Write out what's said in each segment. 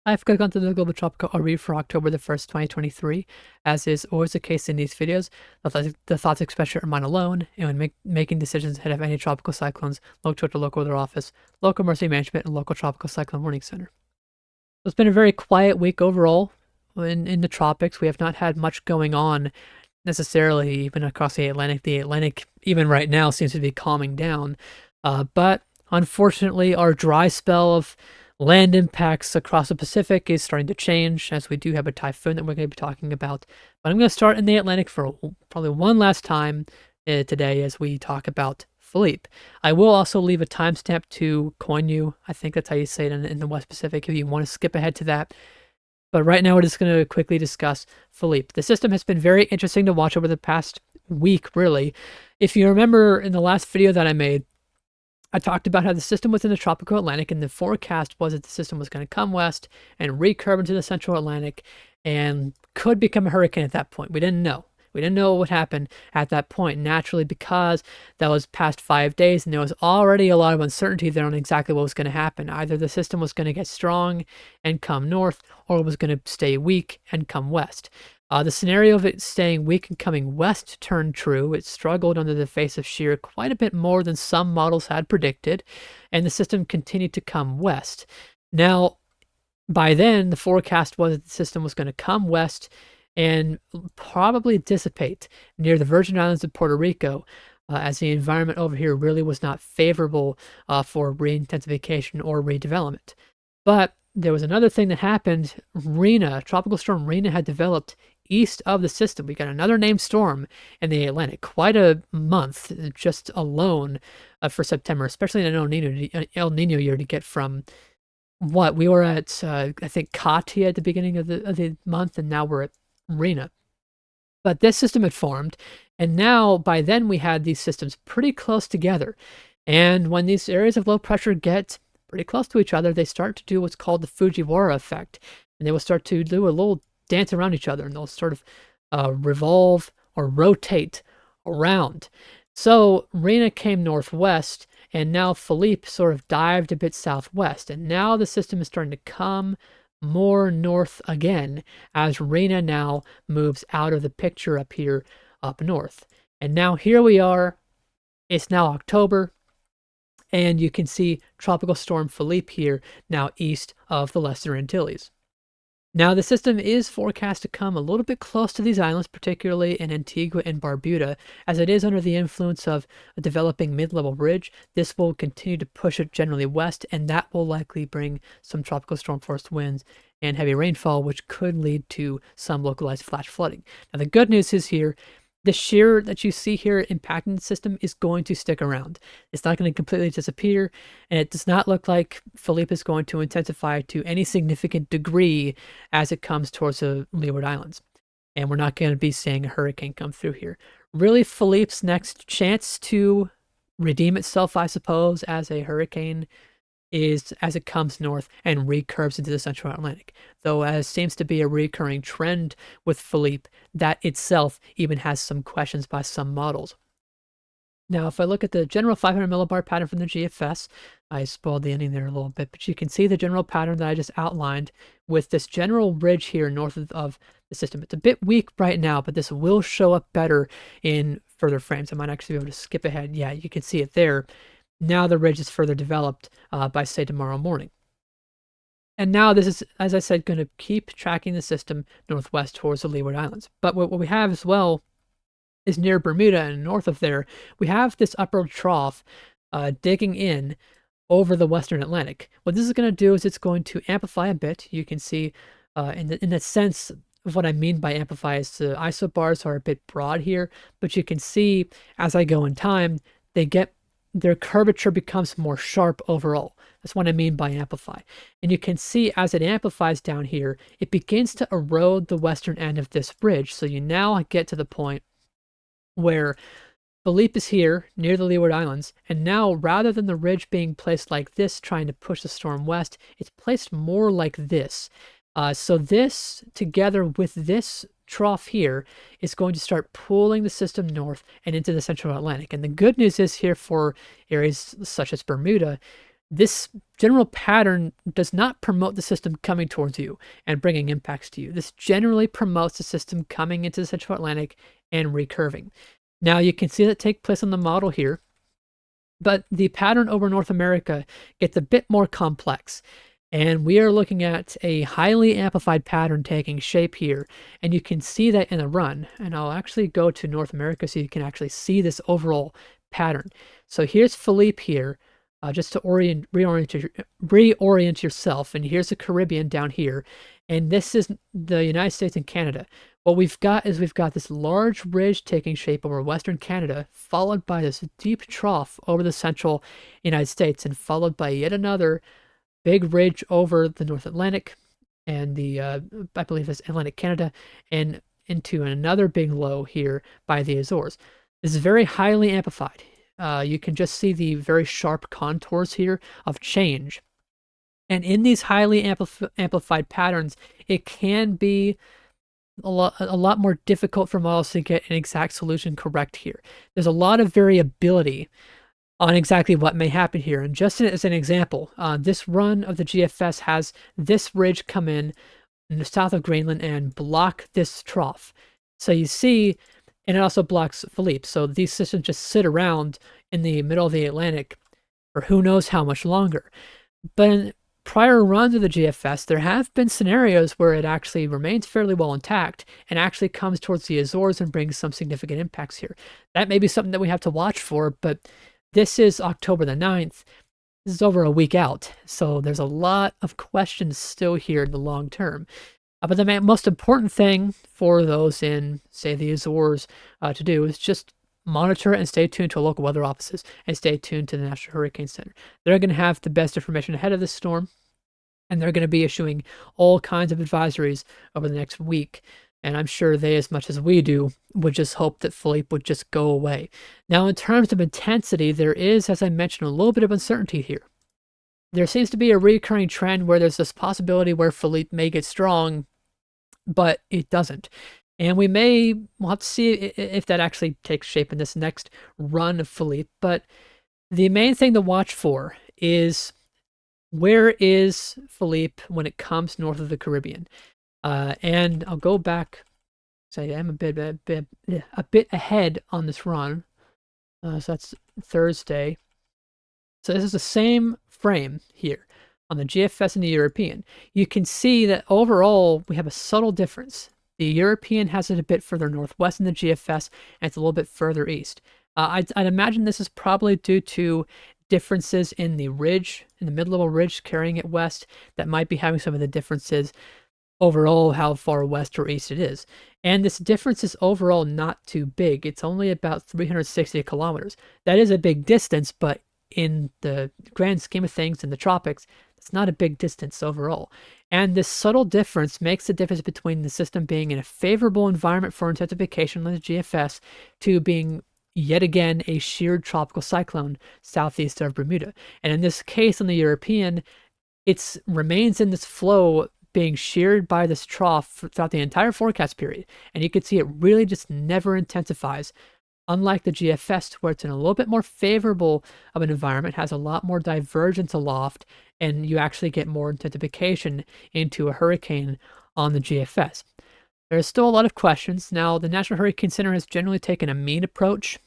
I've gone to the Global Tropical RE for October the 1st, 2023. As is always the case in these videos, the thoughts expressed are mine alone, and when making decisions ahead of any tropical cyclones, look toward the local weather office, local emergency management, and local tropical cyclone warning center. So it's been a very quiet week overall in the tropics. We have not had much going on necessarily, even across the Atlantic. The Atlantic, even right now, seems to be calming down. But unfortunately, our dry spell of land impacts across the Pacific is starting to change, as we do have a typhoon that we're going to be talking about. But I'm going to start in the Atlantic for probably one last time today as we talk about Philippe. I will also leave a timestamp to Koinu. I think that's how you say it in the West Pacific if you want to skip ahead to that. But right now we're just going to quickly discuss Philippe. The system has been very interesting to watch over the past week, really. If you remember in the last video that I made, I talked about how the system was in the tropical Atlantic, and the forecast was that the system was going to come west and recurve into the central Atlantic and could become a hurricane at that point. We didn't know. We didn't know what would happen at that point, naturally, because that was past 5 days, and there was already a lot of uncertainty there on exactly what was going to happen. Either the system was going to get strong and come north, or it was going to stay weak and come west. The scenario of it staying weak and coming west turned true. It struggled under the face of shear quite a bit more than some models had predicted, and the system continued to come west. Now, by then, the forecast was that the system was going to come west and probably dissipate near the Virgin Islands of Puerto Rico, as the environment over here really was not favorable for re-intensification or redevelopment. But there was another thing that happened. Tropical storm Rina had developed east of the system. We got another named storm in the Atlantic. Quite a month just alone for September, especially in an El Nino year, to get from what we were at, I think Katia at the beginning of the month, and now we're at Rina. But this system had formed, and now by then we had these systems pretty close together. And when these areas of low pressure get pretty close to each other, they start to do what's called the Fujiwara effect, and they will start to do a little dance around each other, and they'll sort of revolve or rotate around. So Rina came northwest, and now Philippe sort of dived a bit southwest, and now the system is starting to come more north again as Rina now moves out of the picture up here up north. And now here we are. It's now October, and you can see Tropical Storm Philippe here now east of the Lesser Antilles. Now, the system is forecast to come a little bit close to these islands, particularly in Antigua and Barbuda, as it is under the influence of a developing mid-level ridge. This will continue to push it generally west, and that will likely bring some tropical storm force winds and heavy rainfall, which could lead to some localized flash flooding. Now, the good news is here, the shear that you see here impacting the system is going to stick around. It's not going to completely disappear, and it does not look like Philippe is going to intensify to any significant degree as it comes towards the Leeward Islands. And we're not going to be seeing a hurricane come through here. Really, Philippe's next chance to redeem itself, I suppose, as a hurricane is as it comes north and recurves into the central Atlantic. Though, as seems to be a recurring trend with Philippe, that itself even has some questions by some models. Now, if I look at the general 500 millibar pattern from the GFS, I spoiled the ending there a little bit, but you can see the general pattern that I just outlined with this general ridge here north of the system. It's a bit weak right now, but this will show up better in further frames. I might actually be able to skip ahead. Yeah, you can see it there. Now the ridge is further developed by, say, tomorrow morning. And now this is, as I said, going to keep tracking the system northwest towards the Leeward Islands. But what we have as well is near Bermuda and north of there, we have this upper trough digging in over the western Atlantic. What this is going to do is it's going to amplify a bit. You can see in the sense of what I mean by amplify is the isobars are a bit broad here, but you can see as I go in time, their curvature becomes more sharp overall. That's what I mean by amplify. And you can see as it amplifies down here, it begins to erode the western end of this bridge. So you now get to the point where Philippe is here near the Leeward Islands, and now rather than the ridge being placed like this, trying to push the storm west, it's placed more like this. So this, together with this trough here, is going to start pulling the system north and into the central Atlantic. And the good news is here for areas such as Bermuda, This general pattern does not promote the system coming towards you and bringing impacts to you. This generally promotes the system coming into the Central Atlantic and recurving. Now you can see that take place on the model here, but the pattern over North America gets a bit more complex. And we are looking at a highly amplified pattern taking shape here. And you can see that in the run. And I'll actually go to North America so you can actually see this overall pattern. So here's Philippe here, just to reorient yourself. And here's the Caribbean down here. And this is the United States and Canada. What we've got this large ridge taking shape over Western Canada, followed by this deep trough over the central United States, and followed by yet another big ridge over the North Atlantic and the, I believe it's Atlantic Canada, and into another big low here by the Azores. This is very highly amplified. You can just see the very sharp contours here of change. And in these highly amplified patterns, it can be a lot more difficult for models to get an exact solution correct here. There's a lot of variability on exactly what may happen here. And just as an example, this run of the GFS has this ridge come in the south of Greenland and block this trough. So you see, and it also blocks Philippe. So these systems just sit around in the middle of the Atlantic for who knows how much longer. But in prior runs of the GFS, there have been scenarios where it actually remains fairly well intact and actually comes towards the Azores and brings some significant impacts here. That may be something that we have to watch for, but this is October the 9th. This is over a week out, so there's a lot of questions still here in the long term. But the most important thing for those in, say, the Azores to do is just monitor and stay tuned to local weather offices and stay tuned to the National Hurricane Center. They're going to have the best information ahead of this storm, and they're going to be issuing all kinds of advisories over the next week. And I'm sure they, as much as we do, would just hope that Philippe would just go away. Now, in terms of intensity, there is, as I mentioned, a little bit of uncertainty here. There seems to be a recurring trend where there's this possibility where Philippe may get strong, but it doesn't. And we'll have to see if that actually takes shape in this next run of Philippe. But the main thing to watch for is, where is Philippe when it comes north of the Caribbean? And I'll go back, say I'm a bit ahead on this run. So that's Thursday. So this is the same frame here on the GFS and the European. You can see that overall we have a subtle difference. The European has it a bit further northwest in the GFS, and it's a little bit further east. I'd imagine this is probably due to differences in the ridge, in the mid-level ridge carrying it west, that might be having some of the differences overall how far west or east it is. And this difference is overall not too big. It's only about 360 kilometers. That is a big distance, but in the grand scheme of things in the tropics, it's not a big distance overall. And this subtle difference makes the difference between the system being in a favorable environment for intensification on the GFS to being yet again a sheared tropical cyclone southeast of Bermuda. And in this case on the European, it remains in this flow being sheared by this trough throughout the entire forecast period. And you can see it really just never intensifies. Unlike the GFS, where it's in a little bit more favorable of an environment, has a lot more divergence aloft, and you actually get more intensification into a hurricane on the GFS. There's still a lot of questions. Now, the National Hurricane Center has generally taken a mean approach.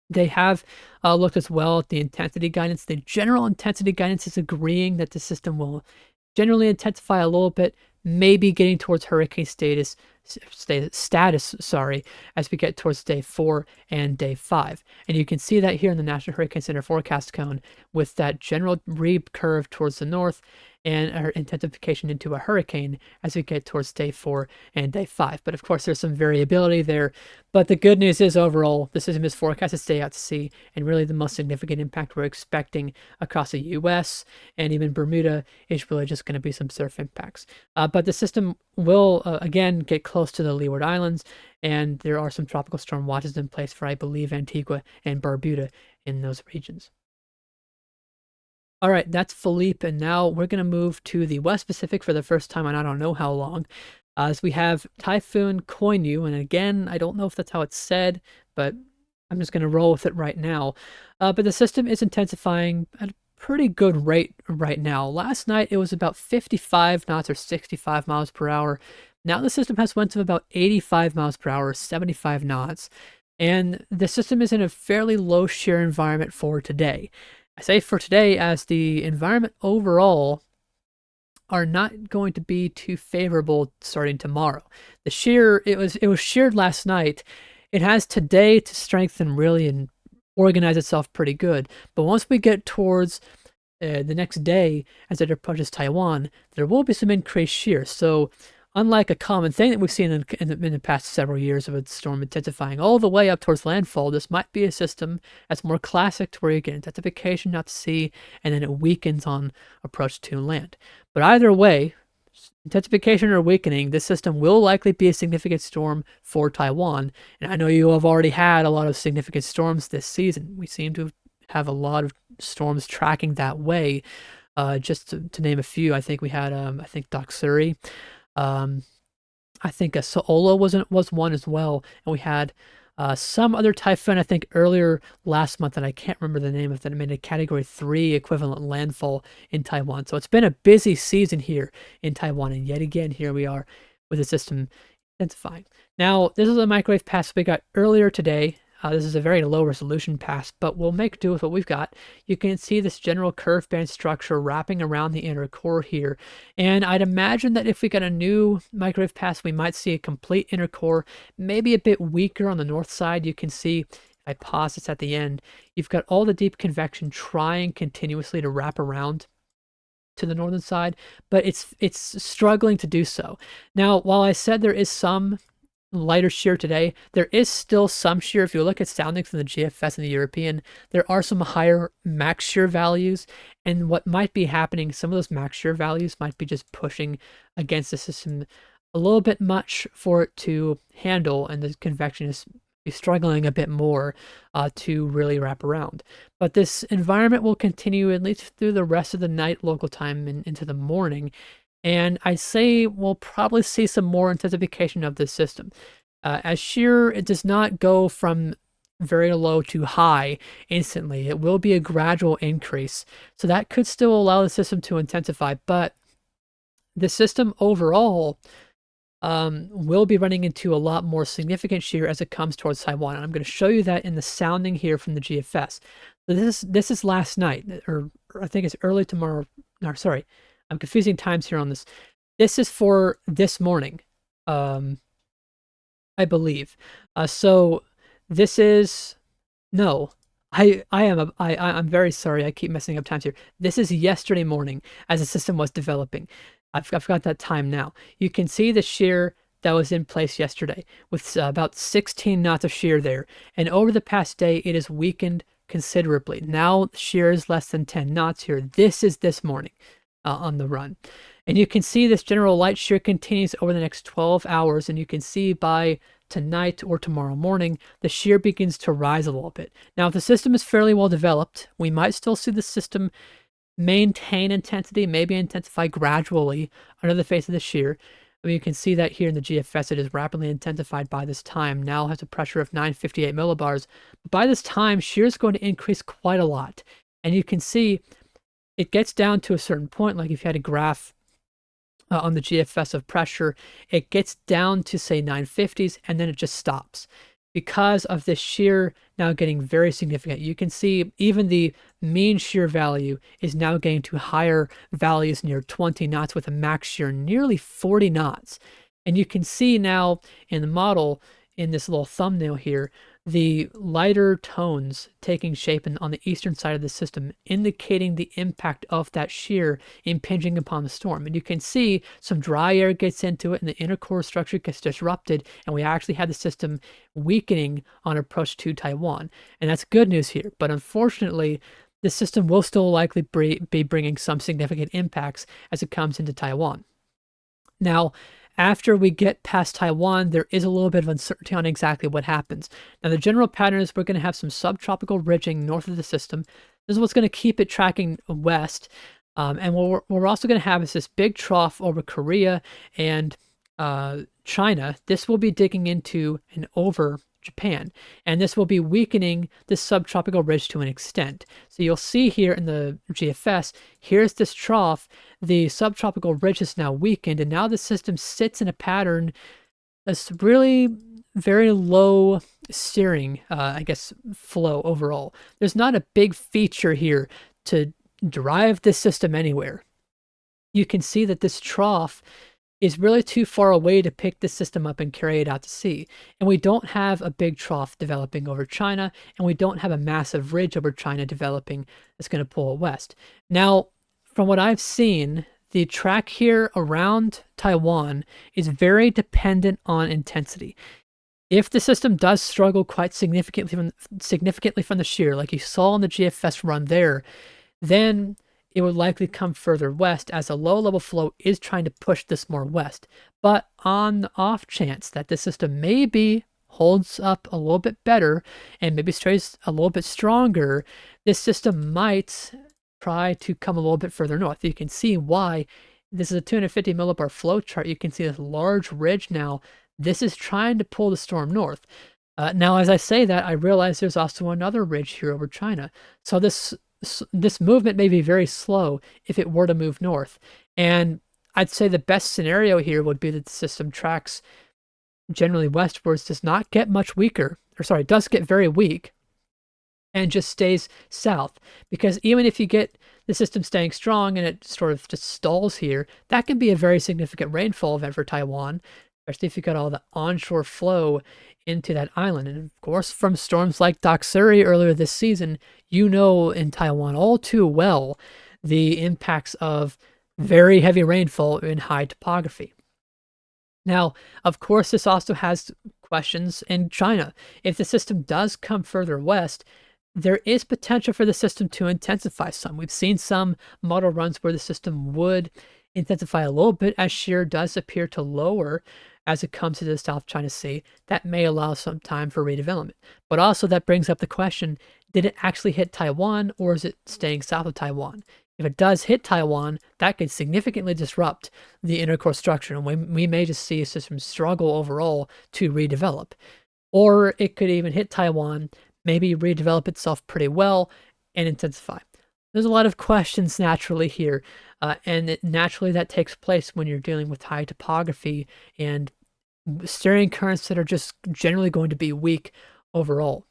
They have looked as well at the intensity guidance. The general intensity guidance is agreeing that the system will generally intensify a little bit, maybe getting towards hurricane status, as we get towards day 4 and day 5. And you can see that here in the National Hurricane Center forecast cone with that general curve towards the north and our intensification into a hurricane as we get towards day 4 and day 5. But of course, there's some variability there. But the good news is overall, the system is forecast to stay out to sea, and really the most significant impact we're expecting across the U.S. and even Bermuda is really just going to be some surf impacts. But the system will, again, get close to the Leeward Islands, and there are some tropical storm watches in place for, I believe, Antigua and Barbuda in those regions. All right, that's Philippe, and now we're going to move to the West Pacific for the first time in I don't know how long, as we have Typhoon Koinu, and again, I don't know if that's how it's said, but I'm just going to roll with it right now. But the system is intensifying at pretty good rate right now. Last night it was about 55 knots or 65 miles per hour. Now the system has winds of about 85 miles per hour, 75 knots. And the system is in a fairly low shear environment for today. I say for today as the environment overall are not going to be too favorable starting tomorrow. The shear, it was sheared last night. It has today to strengthen really and organize itself pretty good. But once we get towards the next day, as it approaches Taiwan, there will be some increased shear. So unlike a common thing that we've seen in the past several years of a storm intensifying all the way up towards landfall, this might be a system that's more classic to where you get intensification out to sea, and then it weakens on approach to land. But either way, intensification or weakening, this system will likely be a significant storm for Taiwan. And I know you have already had a lot of significant storms this season. We seem to have a lot of storms tracking that way. Just to name a few, I think we had, I think Doksuri. I think a Saola was one as well, and we had some other typhoon I think earlier last month, and I can't remember the name of that. It made a Category 3 equivalent landfall in Taiwan. So it's been a busy season here in Taiwan, and yet again here we are with the system intensifying. Now this is a microwave pass we got earlier today. This is a very low resolution pass, but we'll make do with what we've got. You can see this general curved band structure wrapping around the inner core here. And I'd imagine that if we got a new microwave pass, we might see a complete inner core, maybe a bit weaker on the north side. You can see, if I pause this at the end, you've got all the deep convection trying continuously to wrap around to the northern side, but it's struggling to do so. Now, while I said there is some lighter shear today, there is still some shear. If you look at soundings from the GFS and the European, there are some higher max shear values, and what might be happening, some of those max shear values might be just pushing against the system a little bit much for it to handle, and the convection is struggling a bit more to really wrap around. But this environment will continue at least through the rest of the night local time and into the morning. And I say we'll probably see some more intensification of this system. As shear, it does not go from very low to high instantly. It will be a gradual increase. So that could still allow the system to intensify. But the system overall will be running into a lot more significant shear as it comes towards Taiwan. And I'm going to show you that in the sounding here from the GFS. So this is last night, or I think it's early tomorrow. No, sorry. I'm confusing times here on this. This is for this morning, I believe. So this is, no, I'm very sorry. I keep messing up times here. This is yesterday morning as the system was developing. I've got that time now. You can see the shear that was in place yesterday with about 16 knots of shear there. And over the past day, it has weakened considerably. Now shear is less than 10 knots here. This is this morning. On the run. And you can see this general light shear continues over the next 12 hours, and you can see by tonight or tomorrow morning, the shear begins to rise a little bit. Now, if the system is fairly well developed, we might still see the system maintain intensity, maybe intensify gradually under the face of the shear. I mean, you can see that here in the GFS, it is rapidly intensified by this time. Now has a pressure of 958 millibars. By this time, shear is going to increase quite a lot. And you can see it gets down to a certain point, like if you had a graph on the GFS of pressure, it gets down to say 950s, and then it just stops. Because of this shear now getting very significant, you can see even the mean shear value is now getting to higher values near 20 knots with a max shear nearly 40 knots. And you can see now in the model, in this little thumbnail here, the lighter tones taking shape on the eastern side of the system, indicating the impact of that shear impinging upon the storm. And you can see some dry air gets into it and the inner core structure gets disrupted, and we actually had the system weakening on approach to Taiwan. And that's good news here. But unfortunately, the system will still likely be bringing some significant impacts as it comes into Taiwan. Now, after we get past Taiwan, there is a little bit of uncertainty on exactly what happens. Now, the general pattern is we're going to have some subtropical ridging north of the system. This is what's going to keep it tracking west. And what we're also going to have is this big trough over Korea and China. This will be digging into and over Japan. And this will be weakening this subtropical ridge to an extent. So you'll see here in the GFS, here's this trough. The subtropical ridge is now weakened, and now the system sits in a pattern that's really very low steering, I guess, flow overall. There's not a big feature here to drive this system anywhere. You can see that this trough is really too far away to pick the system up and carry it out to sea. And we don't have a big trough developing over China, and we don't have a massive ridge over China developing that's going to pull it west. Now, from what I've seen, the track here around Taiwan is very dependent on intensity. If the system does struggle quite significantly from the shear, like you saw in the GFS run there, then it would likely come further west as a low-level flow is trying to push this more west. But on the off chance that the system maybe holds up a little bit better and maybe stays a little bit stronger, this system might try to come a little bit further north. You can see why. This is a 250 millibar flow chart. You can see this large ridge now. This is trying to pull the storm north. Now, as I say that, I realize there's also another ridge here over China. So this movement may be very slow if it were to move north. And I'd say the best scenario here would be that the system tracks generally westwards, does not get much weaker, or sorry, does get very weak, and just stays south. Because even if you get the system staying strong and it sort of just stalls here, that can be a very significant rainfall event for Taiwan, especially if you got all the onshore flow into that island. And of course, from storms like Doksuri earlier this season, you know in Taiwan all too well the impacts of very heavy rainfall in high topography. Now, of course, this also has questions in China. If the system does come further west, there is potential for the system to intensify some. We've seen some model runs where the system would intensify a little bit as shear does appear to lower as it comes to the South China Sea. That may allow some time for redevelopment. But also that brings up the question, did it actually hit Taiwan, or is it staying south of Taiwan? If it does hit Taiwan, that could significantly disrupt the intercore structure, and we may just see a system struggle overall to redevelop. Or it could even hit Taiwan, maybe redevelop itself pretty well, and intensify. There's a lot of questions naturally here, and naturally that takes place when you're dealing with high topography and steering currents that are just generally going to be weak overall.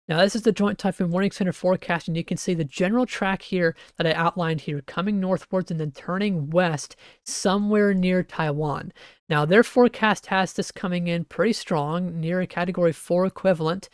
Now, this is the Joint Typhoon Warning Center forecast, and you can see the general track here that I outlined here, coming northwards and then turning west somewhere near Taiwan. Now, their forecast has this coming in pretty strong, near a Category 4 equivalent.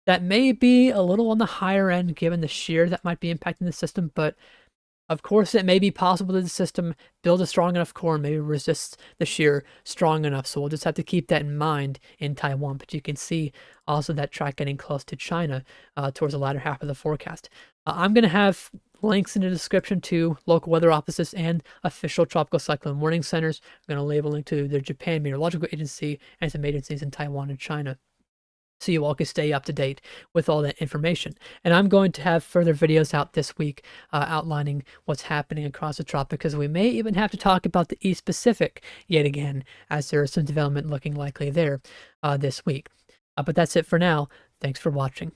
That may be a little on the higher end given the shear that might be impacting the system, but of course it may be possible that the system builds a strong enough core and maybe resists the shear strong enough. So we'll just have to keep that in mind in Taiwan. But you can see also that track getting close to China towards the latter half of the forecast. I'm going to have links in the description to local weather offices and official tropical cyclone warning centers. I'm going to leave a link to the Japan Meteorological Agency and some agencies in Taiwan and China, so you all can stay up to date with all that information. And I'm going to have further videos out this week outlining what's happening across the tropics, because we may even have to talk about the East Pacific yet again, as there is some development looking likely there this week. But that's it for now. Thanks for watching.